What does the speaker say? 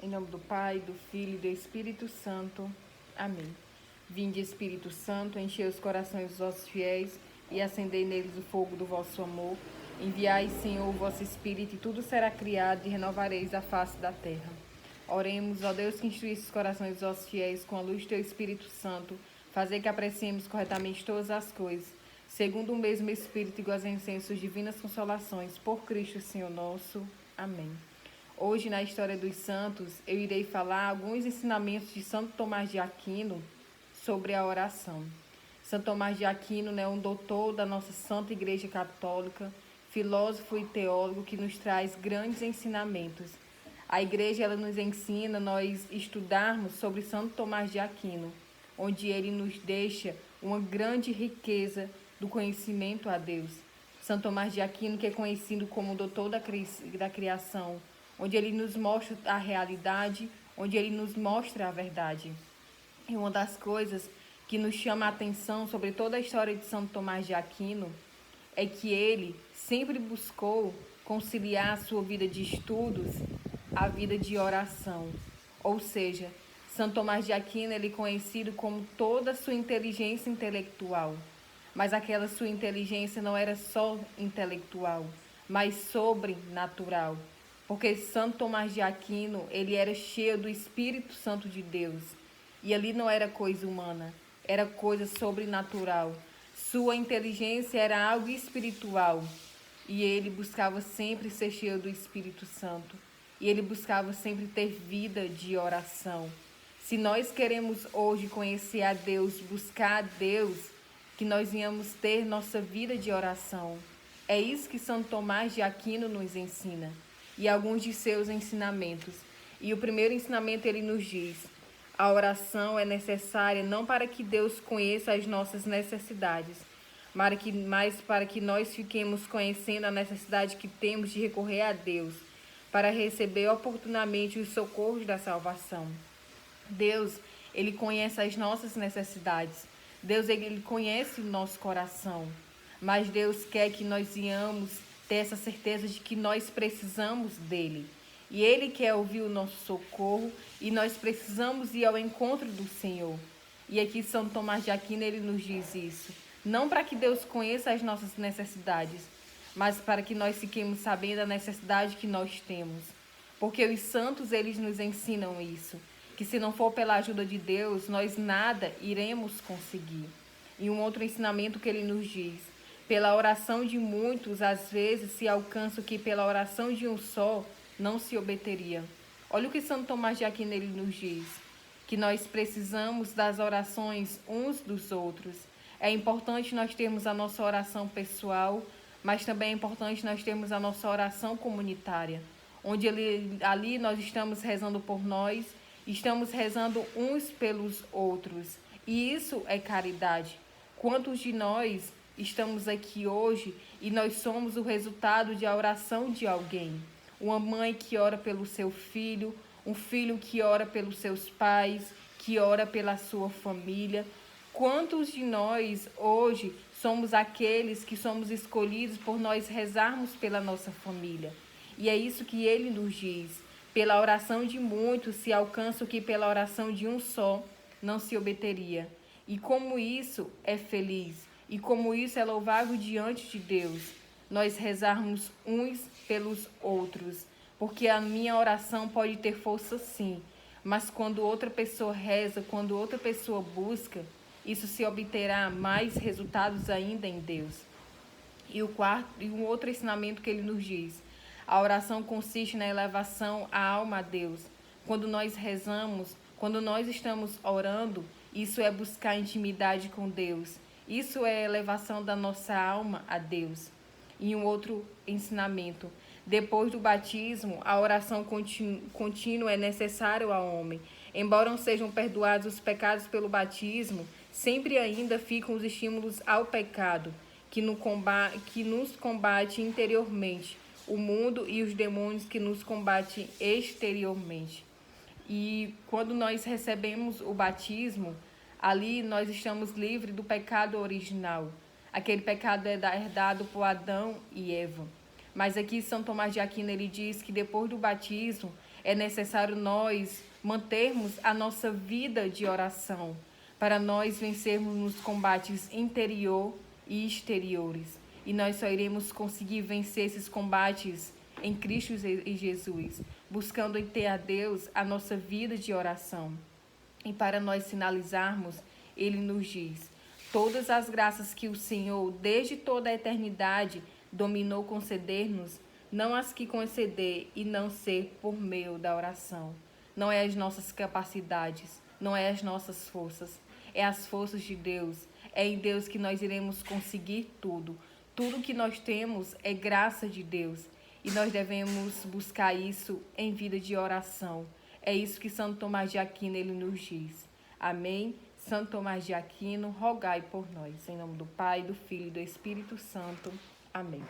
Em nome do Pai, do Filho e do Espírito Santo. Amém. Vinde, Espírito Santo, enchei os corações dos vossos fiéis e acendei neles o fogo do vosso amor. Enviai, Senhor, o vosso Espírito, e tudo será criado, e renovareis a face da terra. Oremos, ó Deus, que instruísse os corações dos vossos fiéis com a luz do teu Espírito Santo, fazer que apreciemos corretamente todas as coisas, segundo o mesmo Espírito, e gozemos em suas divinas consolações, por Cristo, Senhor nosso. Amém. Hoje, na história dos santos, eu irei falar alguns ensinamentos de Santo Tomás de Aquino sobre a oração. Santo Tomás de Aquino é um doutor da nossa Santa Igreja Católica, filósofo e teólogo que nos traz grandes ensinamentos. A Igreja ela nos ensina nós estudarmos sobre Santo Tomás de Aquino, onde ele nos deixa uma grande riqueza do conhecimento a Deus. Santo Tomás de Aquino, que é conhecido como o doutor da criação, onde ele nos mostra a realidade, onde ele nos mostra a verdade. E uma das coisas que nos chama a atenção sobre toda a história de Santo Tomás de Aquino é que ele sempre buscou conciliar a sua vida de estudos à vida de oração. Ou seja, Santo Tomás de Aquino ele é conhecido como toda a sua inteligência intelectual. Mas aquela sua inteligência não era só intelectual, mas sobrenatural. Porque Santo Tomás de Aquino, ele era cheio do Espírito Santo de Deus. E ali não era coisa humana, era coisa sobrenatural. Sua inteligência era algo espiritual. E ele buscava sempre ser cheio do Espírito Santo. E ele buscava sempre ter vida de oração. Se nós queremos hoje conhecer a Deus, buscar a Deus, que nós venhamos ter nossa vida de oração. É isso que Santo Tomás de Aquino nos ensina. E alguns de seus ensinamentos. E o primeiro ensinamento ele nos diz: a oração é necessária não para que Deus conheça as nossas necessidades, mas para que nós fiquemos conhecendo a necessidade que temos de recorrer a Deus, para receber oportunamente os socorros da salvação. Deus, ele conhece as nossas necessidades. Deus, ele conhece o nosso coração. Mas Deus quer que nós venhamos ter essa certeza de que nós precisamos dele. E ele quer ouvir o nosso socorro e nós precisamos ir ao encontro do Senhor. E aqui São Tomás de Aquino ele nos diz isso. Não para que Deus conheça as nossas necessidades, mas para que nós fiquemos sabendo a necessidade que nós temos. Porque os santos eles nos ensinam isso. Que se não for pela ajuda de Deus, nós nada iremos conseguir. E um outro ensinamento que ele nos diz: pela oração de muitos, às vezes, se alcança o que pela oração de um só não se obteria. Olha o que Santo Tomás de Aquino ele nos diz, que nós precisamos das orações uns dos outros. É importante nós termos a nossa oração pessoal, mas também é importante nós termos a nossa oração comunitária, onde ali nós estamos rezando por nós, estamos rezando uns pelos outros. E isso é caridade. Quantos de nós estamos aqui hoje e nós somos o resultado de a oração de alguém? Uma mãe que ora pelo seu filho, um filho que ora pelos seus pais, que ora pela sua família. Quantos de nós hoje somos aqueles que somos escolhidos por nós rezarmos pela nossa família? E é isso que ele nos diz. Pela oração de muitos se alcança o que pela oração de um só não se obteria. E como isso é feliz, e como isso é louvável diante de Deus, nós rezarmos uns pelos outros. Porque a minha oração pode ter força sim, mas quando outra pessoa reza, quando outra pessoa busca, isso se obterá mais resultados ainda em Deus. E um outro ensinamento que ele nos diz: a oração consiste na elevação à alma a Deus. Quando nós rezamos, quando nós estamos orando, isso é buscar intimidade com Deus. Isso é a elevação da nossa alma a Deus. E um outro ensinamento: depois do batismo, a oração contínua é necessária ao homem. Embora não sejam perdoados os pecados pelo batismo, sempre ainda ficam os estímulos ao pecado, que nos combate interiormente, o mundo e os demônios que nos combatem exteriormente. E quando nós recebemos o batismo, ali nós estamos livres do pecado original. Aquele pecado é herdado por Adão e Eva. Mas aqui São Tomás de Aquino ele diz que depois do batismo É necessário nós mantermos a nossa vida de oração para nós vencermos nos combates interior e exteriores. E nós só iremos conseguir vencer esses combates em Cristo e Jesus, buscando em ter a Deus a nossa vida de oração. E para nós finalizarmos, ele nos diz: todas as graças que o Senhor, desde toda a eternidade, dominou conceder-nos, não as que conceder e não ser por meio da oração. Não é as nossas capacidades, não é as nossas forças, é as forças de Deus. É em Deus que nós iremos conseguir tudo. Tudo que nós temos é graça de Deus. E nós devemos buscar isso em vida de oração. É isso que Santo Tomás de Aquino ele nos diz. Amém? Santo Tomás de Aquino, rogai por nós. Em nome do Pai, do Filho e do Espírito Santo. Amém.